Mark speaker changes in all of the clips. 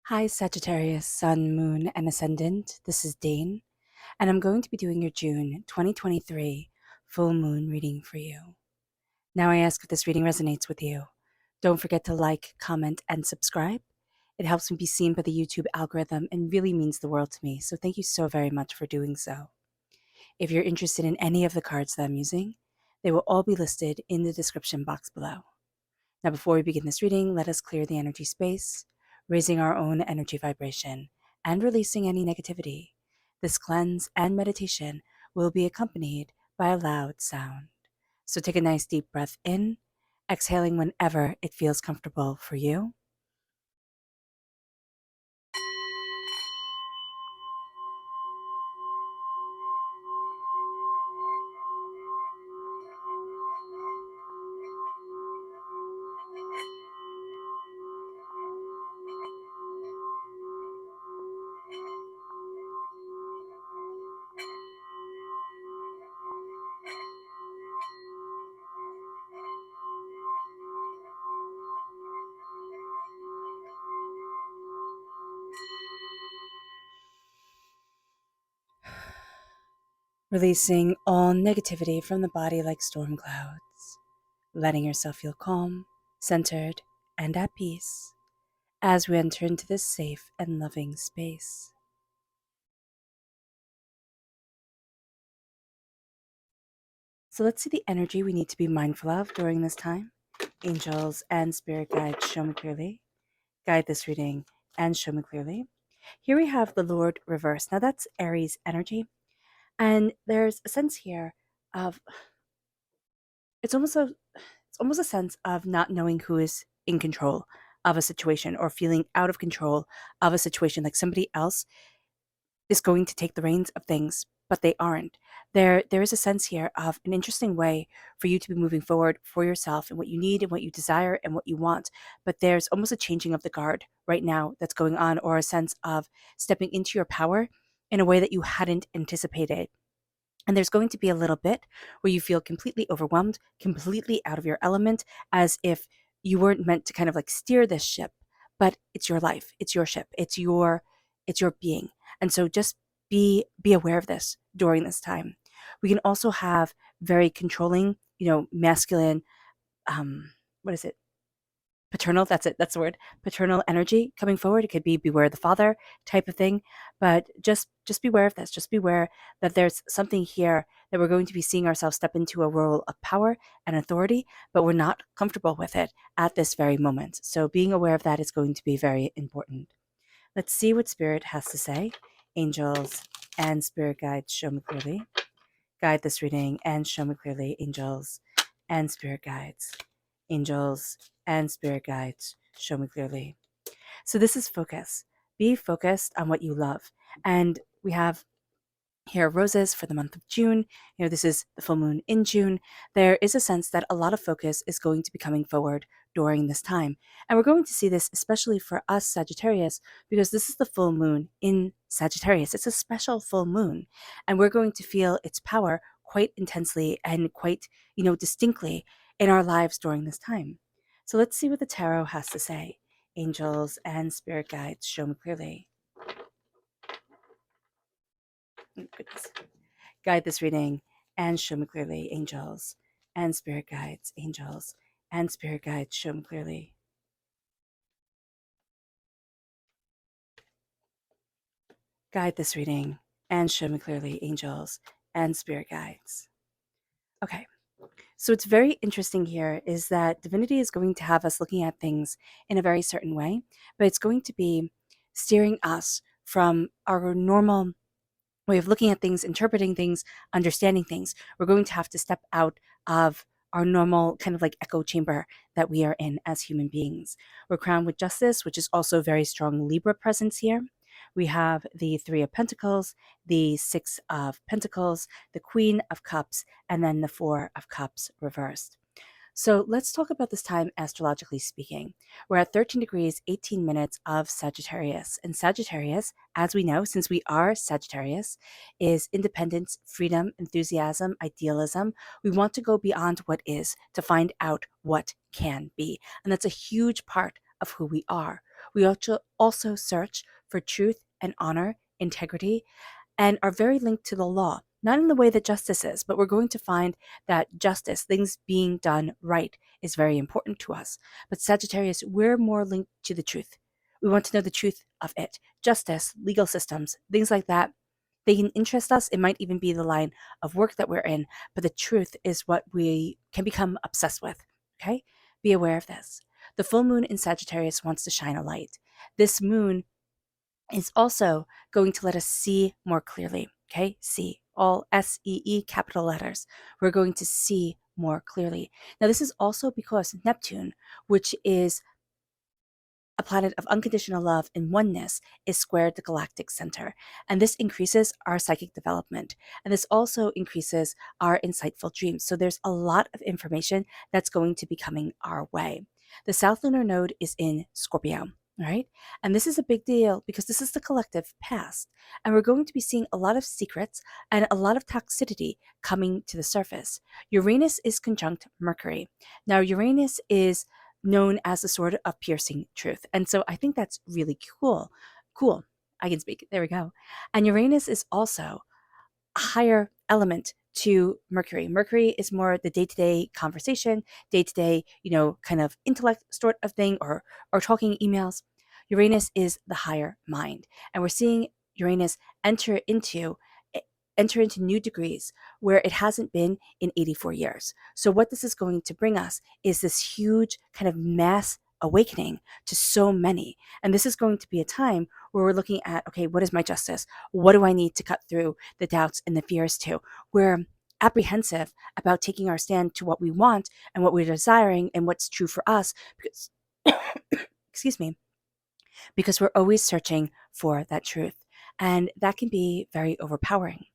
Speaker 1: Hi, Sagittarius, Sun, Moon, and Ascendant. This is Dane, and I'm going to be doing your June 2023 full moon reading for you. Now, I ask if this reading resonates with you. Don't forget to like, comment, and subscribe. It helps me be seen by the YouTube algorithm and really means the world to me, so thank you so very much for doing so. If you're interested in any of the cards that I'm using, they will all be listed in the description box below. Now, before we begin this reading, let us clear the energy space, raising our own energy vibration and releasing any negativity. This cleanse and meditation will be accompanied by a loud sound. So take a nice deep breath in, exhaling whenever it feels comfortable for you. Releasing all negativity from the body like storm clouds, letting yourself feel calm, centered, and at peace as we enter into this safe and loving space. So let's see the energy we need to be mindful of during this time. Angels and spirit guides, show me clearly. Guide this reading and show me clearly. Here we have the Lord reversed. Now that's Aries energy. And there's a sense here of it's almost a sense of not knowing who is in control of a situation or feeling out of control of a situation, like somebody else is going to take the reins of things, but they aren't. There is a sense here of an interesting way for you to be moving forward for yourself and what you need and what you desire and what you want. But there's almost a changing of the guard right now that's going on, or a sense of stepping into your power in a way that you hadn't anticipated. And there's going to be a little bit where you feel completely overwhelmed, completely out of your element, as if you weren't meant to kind of like steer this ship, but it's your life, it's your ship, it's your being. And so just be aware of this during this time. We can also have very controlling, masculine, what is it? Paternal, that's it, that's the word, paternal energy coming forward. It could be beware the father type of thing, but just beware of this. Just beware that there's something here that we're going to be seeing ourselves step into a role of power and authority, but we're not comfortable with it at this very moment. So being aware of that is going to be very important. Let's see what spirit has to say. Angels and spirit guides, show me clearly. Guide this reading and show me clearly, angels and spirit guides. Angels and spirit guides, show me clearly. So this is focus. Be focused on what you love. And we have here roses for the month of June. This is the full moon in June. There is a sense that a lot of focus is going to be coming forward during this time. And we're going to see this especially for us Sagittarius, because this is the full moon in Sagittarius. It's a special full moon, and we're going to feel its power quite intensely and quite, distinctly in our lives during this time. So let's see what the tarot has to say. Angels and spirit guides, show me clearly. Oh, goodness. Guide this reading and show me clearly, angels and spirit guides, angels and spirit guides, show me clearly. Guide this reading and show me clearly, angels and spirit guides. Okay, so what's very interesting here is that divinity is going to have us looking at things in a very certain way, but it's going to be steering us from our normal way of looking at things, interpreting things, understanding things. We're going to have to step out of our normal kind of like echo chamber that we are in as human beings. We're crowned with justice, which is also very strong Libra presence here. We have the Three of Pentacles, the Six of Pentacles, the Queen of Cups, and then the Four of Cups reversed. So let's talk about this time astrologically speaking. We're at 13 degrees, 18 minutes of Sagittarius. And Sagittarius, as we know, since we are Sagittarius, is independence, freedom, enthusiasm, idealism. We want to go beyond what is to find out what can be. And that's a huge part of who we are. We also search for truth and honor, integrity, and are very linked to the law. Not in the way that justice is, but we're going to find that justice, things being done right, is very important to us. But Sagittarius, we're more linked to the truth. We want to know the truth of it. Justice, legal systems, things like that, they can interest us. It might even be the line of work that we're in, but the truth is what we can become obsessed with. Okay? Be aware of this. The full moon in Sagittarius wants to shine a light. This moon is also going to let us see more clearly. Okay? See. All SEE capital letters. We're going to see more clearly. Now, this is also because Neptune, which is a planet of unconditional love and oneness, is squared the galactic center. And this increases our psychic development. And this also increases our insightful dreams. So there's a lot of information that's going to be coming our way. The South Lunar Node is in Scorpio. Right? And this is a big deal because this is the collective past. And we're going to be seeing a lot of secrets and a lot of toxicity coming to the surface. Uranus is conjunct Mercury. Now, Uranus is known as the sword of piercing truth. And so I think that's really cool. Cool. I can speak. There we go. And Uranus is also a higher element to Mercury. Mercury is more the day-to-day conversation, day-to-day, kind of intellect sort of thing, or talking emails. Uranus is the higher mind. And we're seeing Uranus enter into new degrees where it hasn't been in 84 years. So what this is going to bring us is this huge kind of mass awakening to so many. And this is going to be a time where we're looking at, okay, what is my justice? What do I need to cut through the doubts and the fears to? We're apprehensive about taking our stand to what we want and what we're desiring and what's true for us because excuse me, because we're always searching for that truth. And that can be very overpowering.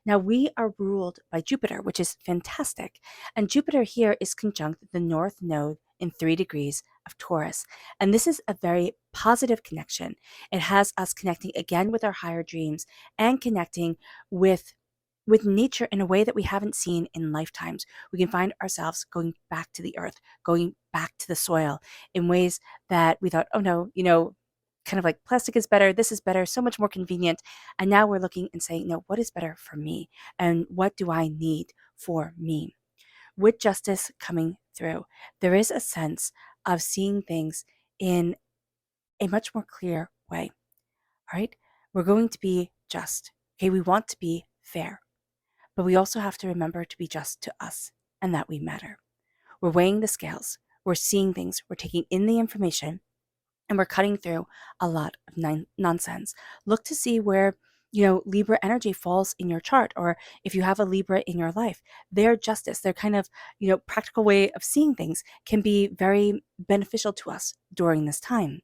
Speaker 1: Now, we are ruled by Jupiter, which is fantastic. And Jupiter here is conjunct the North Node in 3 degrees of Taurus. And this is a very positive connection. It has us connecting again with our higher dreams and connecting with nature in a way that we haven't seen in lifetimes. We can find ourselves going back to the earth, going back to the soil in ways that we thought, oh no, kind of like plastic is better, this is better, so much more convenient. And now we're looking and saying, no, what is better for me? And what do I need for me? With justice coming through, there is a sense of seeing things in a much more clear way. All right? We're going to be just. Okay, we want to be fair. But we also have to remember to be just to us and that we matter. We're weighing the scales. We're seeing things. We're taking in the information and we're cutting through a lot of nonsense. Look to see where, Libra energy falls in your chart, or if you have a Libra in your life, their justice, their kind of, practical way of seeing things can be very beneficial to us during this time.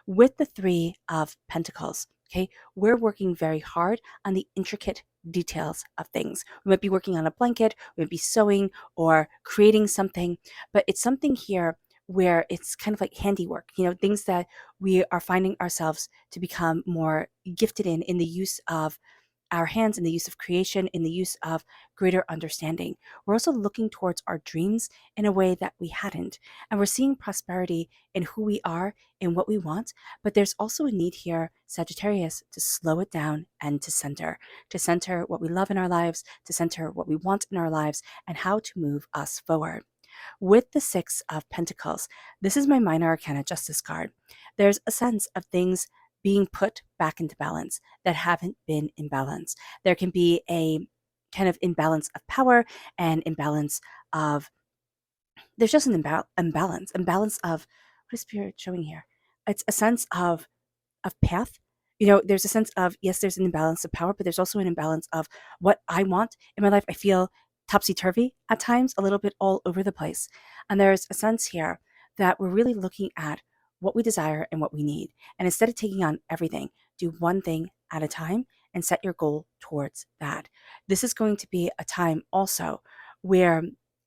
Speaker 1: With the 3 of Pentacles, okay, we're working very hard on the intricate details of things. We might be working on a blanket, we might be sewing or creating something, but it's something here where it's kind of like handiwork, things that we are finding ourselves to become more gifted in the use of our hands, in the use of creation, in the use of greater understanding. We're also looking towards our dreams in a way that we hadn't. And we're seeing prosperity in who we are, in what we want. But there's also a need here, Sagittarius, to slow it down and to center what we love in our lives, to center what we want in our lives, and how to move us forward. With the 6 of Pentacles, this is my minor arcana justice card. There's a sense of things being put back into balance that haven't been in balance. There can be a kind of imbalance of power and there's just an imbalance of, what is Spirit showing here? It's a sense of path. There's a sense of, yes, there's an imbalance of power, but there's also an imbalance of what I want in my life. I feel topsy-turvy at times, a little bit all over the place. And there's a sense here that we're really looking at what we desire and what we need. And instead of taking on everything, do one thing at a time and set your goal towards that. This is going to be a time also where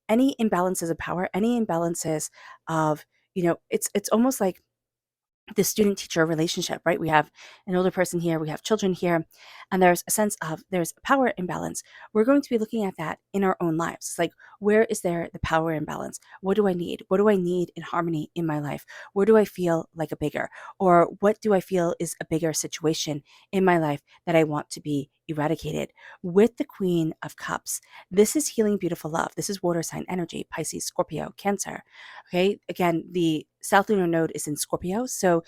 Speaker 1: any imbalances of power, any imbalances of, it's almost like the student teacher relationship, right? We have an older person here, we have children here, and there's a sense of there's a power imbalance. We're going to be looking at that in our own lives. It's like, where is there the power imbalance? What do I need? What do I need in harmony in my life? Where do I feel like a bigger? Or what do I feel is a bigger situation in my life that I want to be eradicated? With the Queen of Cups, this is healing, beautiful love. This is water sign energy, Pisces, Scorpio, Cancer. Okay, again, the South Lunar Node is in Scorpio, so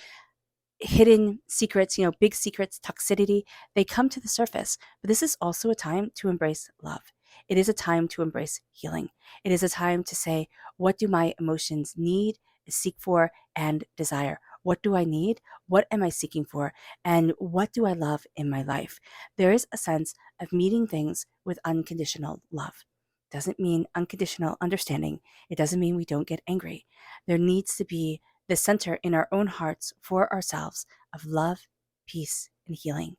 Speaker 1: hidden secrets, big secrets, toxicity, they come to the surface. But this is also a time to embrace love. It is a time to embrace healing. It is a time to say, what do my emotions need, seek for, and desire? What do I need? What am I seeking for? And what do I love in my life? There is a sense of meeting things with unconditional love. Doesn't mean unconditional understanding. It doesn't mean we don't get angry. There needs to be the center in our own hearts for ourselves of love, peace, and healing.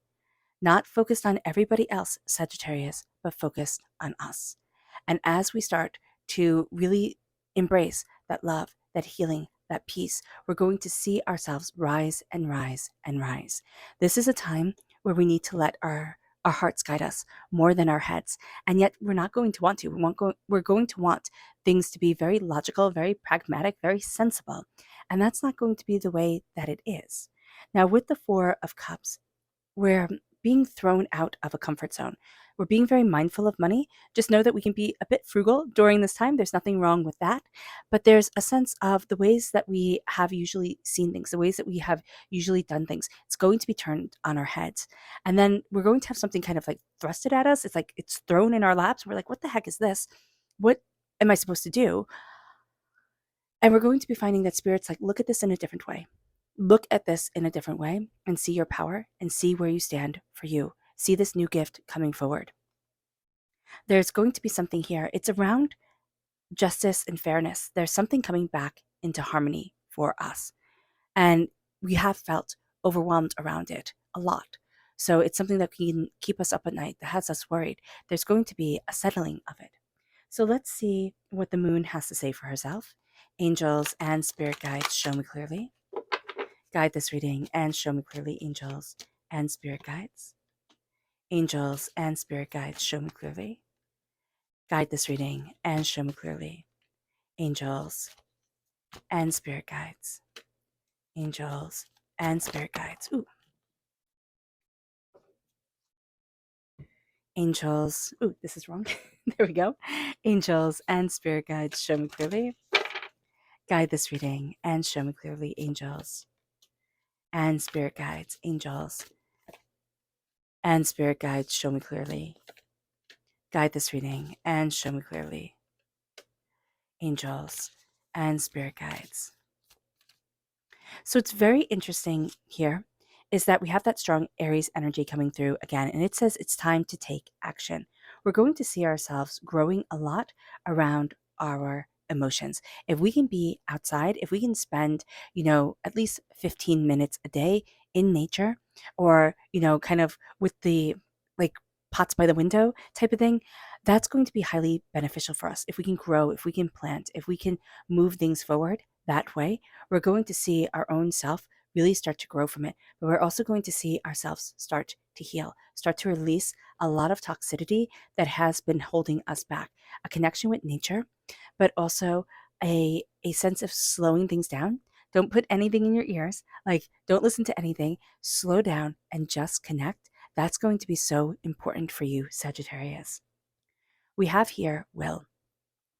Speaker 1: Not focused on everybody else, Sagittarius, but focused on us. And as we start to really embrace that love, that healing, that peace, we're going to see ourselves rise and rise and rise. This is a time where we need to let our hearts guide us more than our heads. And yet we're not going to want to. We're going to want things to be very logical, very pragmatic, very sensible. And that's not going to be the way that it is. Now, with the Four of Cups, we're being thrown out of a comfort zone. We're being very mindful of money. Just know that we can be a bit frugal during this time. There's nothing wrong with that. But there's a sense of the ways that we have usually seen things, the ways that we have usually done things. It's going to be turned on our heads. And then we're going to have something kind of like thrusted at us. It's like it's thrown in our laps. We're like, what the heck is this? What am I supposed to do? And we're going to be finding that Spirit's like, look at this in a different way. Look at this in a different way and see your power and see where you stand for you. See this new gift coming forward. There's going to be something here. It's around justice and fairness. There's something coming back into harmony for us. And we have felt overwhelmed around it a lot. So it's something that can keep us up at night, that has us worried. There's going to be a settling of it. So let's see what the moon has to say for herself. Angels and spirit guides, show me clearly. Guide this reading and show me clearly, angels and spirit guides. Angels and spirit guides, show me clearly. Guide this reading and show me clearly, angels and spirit guides. Angels and spirit guides. Ooh. Angels. Ooh, this is wrong. There we go. Angels and spirit guides, show me clearly. Guide this reading and show me clearly, angels and spirit guides. Angels and spirit guides, show me clearly. Guide this reading and show me clearly, angels and spirit guides. So it's very interesting here is that we have that strong Aries energy coming through again, and it says it's time to take action. We're going to see ourselves growing a lot around our emotions. If we can be outside, if we can spend, at least 15 minutes a day in nature, or, kind of with the like pots by the window type of thing, that's going to be highly beneficial for us. If we can grow, if we can plant, if we can move things forward that way, we're going to see our own self really start to grow from it. But we're also going to see ourselves start to heal, start to release a lot of toxicity that has been holding us back. A connection with nature, but also a sense of slowing things down. Don't put anything in your ears. Like, don't listen to anything. Slow down and just connect. That's going to be so important for you, Sagittarius. We have here will.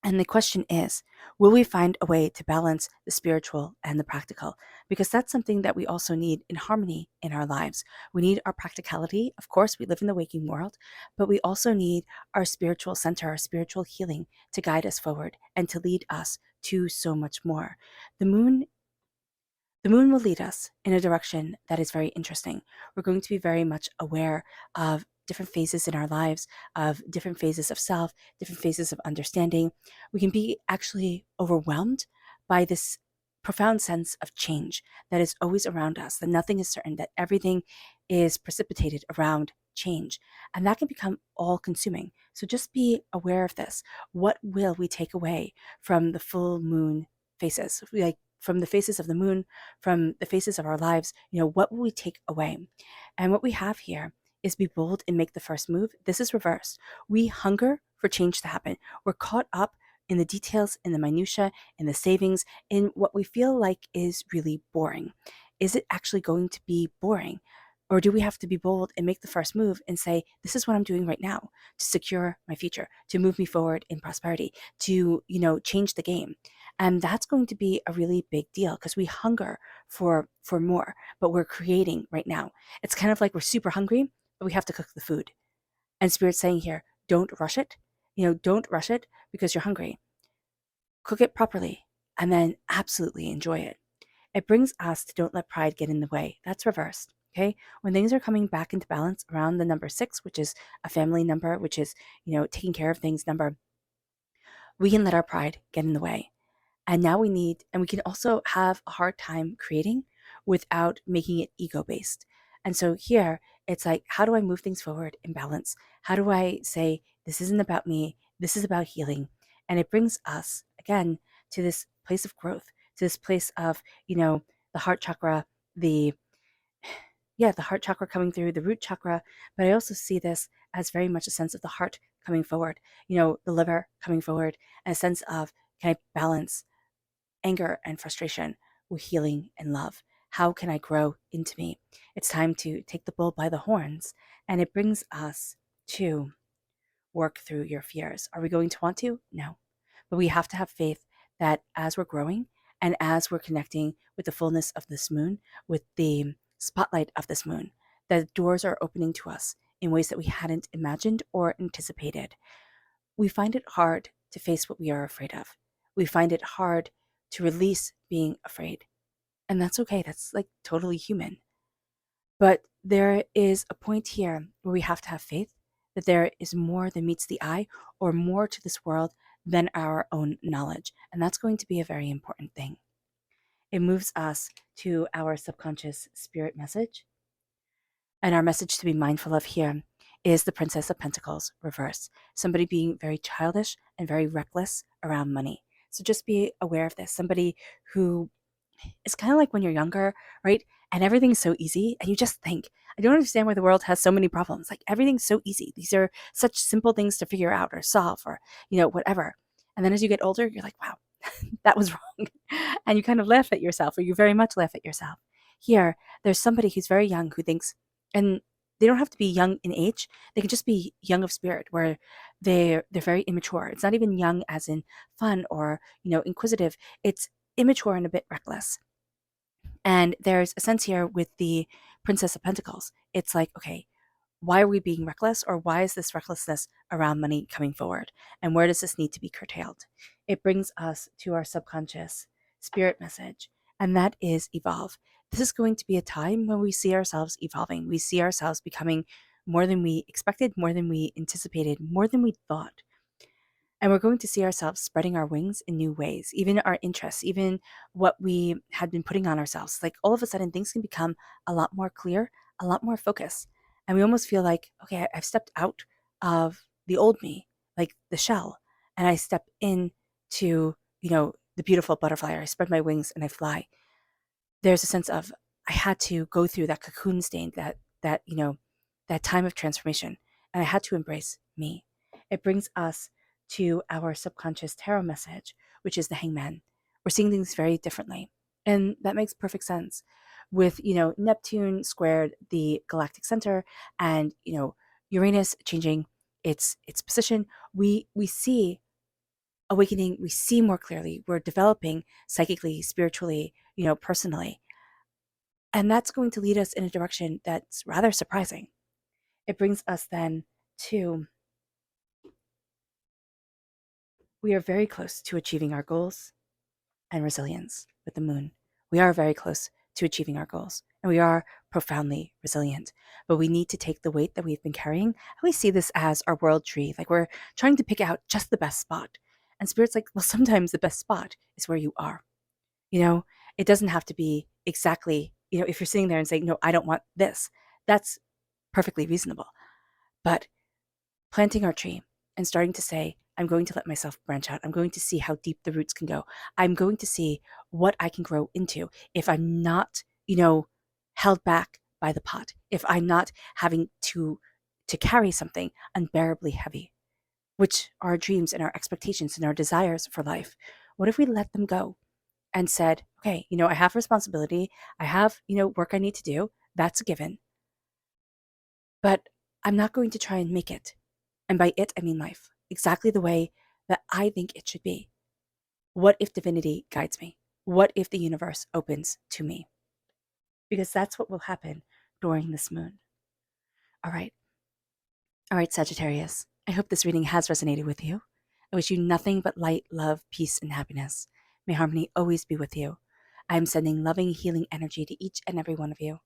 Speaker 1: And the question is, will we find a way to balance the spiritual and the practical? Because that's something that we also need in harmony in our lives. We need our practicality. Of course, we live in the waking world, but we also need our spiritual center, our spiritual healing to guide us forward and to lead us to so much more. The moon will lead us in a direction that is very interesting. We're going to be very much aware of different phases in our lives, of different phases of self, different phases of understanding. We can be actually overwhelmed by this profound sense of change that is always around us, that nothing is certain, that everything is precipitated around change. And that can become all consuming. So just be aware of this. What will we take away from the full moon phases? from the faces of the moon, from the faces of our lives, what will we take away? And what we have here is be bold and make the first move. This is reversed. We hunger for change to happen. We're caught up in the details, in the minutia, in the savings, in what we feel like is really boring. Is it actually going to be boring? Or do we have to be bold and make the first move and say, this is what I'm doing right now to secure my future, to move me forward in prosperity, to, change the game. And that's going to be a really big deal because we hunger for more, but we're creating right now. It's kind of like we're super hungry, but we have to cook the food. And Spirit's saying here, don't rush it. Don't rush it because you're hungry. Cook it properly and then absolutely enjoy it. It brings us to don't let pride get in the way. That's reversed. Okay. When things are coming back into balance around the number 6, which is a family number, which is, taking care of things number, we can let our pride get in the way. And now we can also have a hard time creating without making it ego based. And so here it's like, how do I move things forward in balance? How do I say, this isn't about me, this is about healing? And it brings us again to this place of growth, to this place of, the heart chakra, the heart chakra coming through, the root chakra. But I also see this as very much a sense of the heart coming forward, the liver coming forward, and a sense of, can I balance anger and frustration with healing and love? How can I grow into me? It's time to take the bull by the horns. And it brings us to work through your fears. Are we going to want to? No. But we have to have faith that as we're growing and as we're connecting with the fullness of this moon, with the spotlight of this moon, that doors are opening to us in ways that we hadn't imagined or anticipated. We find it hard to face what we are afraid of. We find it hard to release being afraid. And that's okay. That's like totally human. But there is a point here where we have to have faith that there is more than meets the eye or more to this world than our own knowledge. And that's going to be a very important thing. It moves us to our subconscious spirit message. And our message to be mindful of here is the Princess of Pentacles reverse. Somebody being very childish and very reckless around money. So just be aware of this. Somebody who is kind of like when you're younger, right? And everything's so easy. And you just think, I don't understand why the world has so many problems. Like everything's so easy. These are such simple things to figure out or solve or, whatever. And then as you get older, you're like, wow, that was wrong. And you kind of laugh at yourself, or you very much laugh at yourself. Here, there's somebody who's very young who thinks, and they don't have to be young in age. They can just be young of spirit, where they're very immature. It's not even young as in fun or, inquisitive. It's immature and a bit reckless. And there's a sense here with the Princess of Pentacles. It's like, okay, why are we being reckless, or why is this recklessness around money coming forward? And where does this need to be curtailed? It brings us to our subconscious spirit message, and that is evolve. This is going to be a time when we see ourselves evolving. We see ourselves becoming more than we expected, more than we anticipated, more than we thought. And we're going to see ourselves spreading our wings in new ways, even our interests, even what we had been putting on ourselves. Like all of a sudden, things can become a lot more clear, a lot more focused. And we almost feel like, okay, I've stepped out of the old me, like the shell, and I step into, the beautiful butterfly. I spread my wings and I fly. There's a sense of, I had to go through that cocoon stain, that time of transformation, and I had to embrace me. It brings us to our subconscious tarot message, which is the Hangman. We're seeing things very differently, and that makes perfect sense. With Neptune squared the galactic center, and Uranus changing its position, we see awakening. We see more clearly. We're developing psychically, spiritually, personally, and that's going to lead us in a direction that's rather surprising. It brings us then to, we are very close to achieving our goals and resilience with the moon. We are very close to achieving our goals, and we are profoundly resilient. But we need to take the weight that we've been carrying. We see this as our world tree, like we're trying to pick out just the best spot. And Spirit's like, well, sometimes the best spot is where you are. It doesn't have to be exactly, if you're sitting there and saying, no, I don't want this, that's perfectly reasonable. But planting our tree and starting to say, I'm going to let myself branch out. I'm going to see how deep the roots can go. I'm going to see what I can grow into if I'm not, held back by the pot, if I'm not having to carry something unbearably heavy, which are our dreams and our expectations and our desires for life. What if we let them go and said, okay, I have responsibility. I have, work I need to do. That's a given. But I'm not going to try and make it. And by it, I mean life, exactly the way that I think it should be. What if divinity guides me? What if the universe opens to me? Because that's what will happen during this moon. All right. All right, Sagittarius. I hope this reading has resonated with you. I wish you nothing but light, love, peace, and happiness. May harmony always be with you. I am sending loving, healing energy to each and every one of you.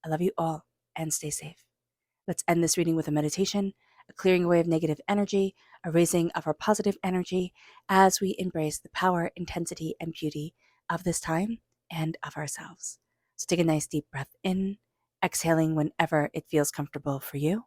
Speaker 1: I love you all and stay safe. Let's end this reading with a meditation, a clearing away of negative energy, a raising of our positive energy as we embrace the power, intensity, and beauty of this time and of ourselves. So take a nice deep breath in, exhaling whenever it feels comfortable for you.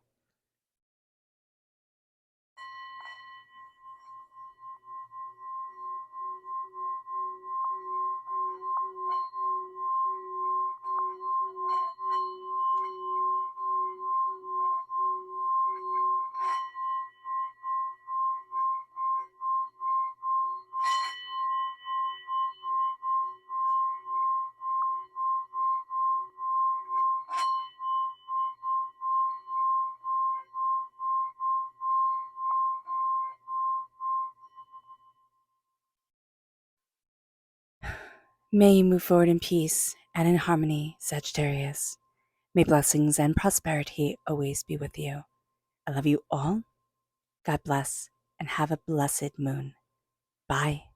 Speaker 1: May you move forward in peace and in harmony, Sagittarius. May blessings and prosperity always be with you. I love you all. God bless and have a blessed moon. Bye.